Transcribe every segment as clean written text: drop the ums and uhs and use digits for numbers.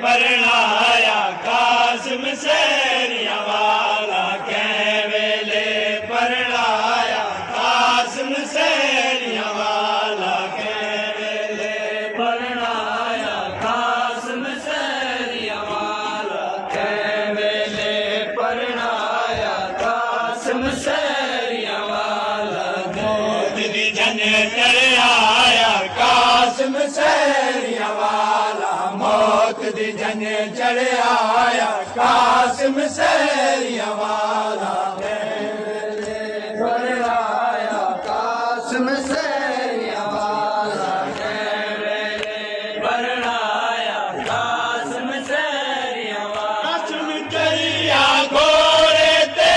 परणाया Qasim Syria वाला कै वेले परणाया कासिम सैरिया वाला कै वेले परणाया कासिम सैरिया वाला कै वेले परणाया कासिम सैरिया वाला मौत दी जन चढ़ाया कासिम सैरिया वाला मौत दी जन चढ़ाया कासिम सैरिया वाला परणाया कासिम सैरिया वाला परणाया कासिम सैरिया वाला कासिम चढ़िया घोड़े ते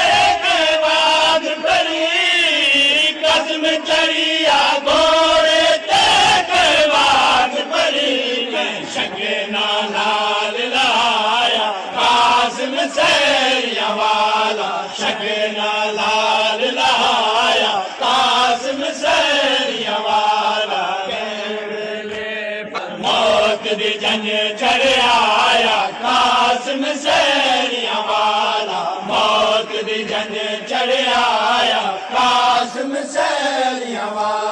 बाद परी कासिम चढ़िया घोड़े ते बाद परी शके नाल लाया कासिम सैरिया वाला शके नाल लाया कासिम सैरिया वाला मौत दी जंग चढ़ाया कासिम सैरिया वाला मौत दी जंग चढ़ाया कासिम सैरिया वाला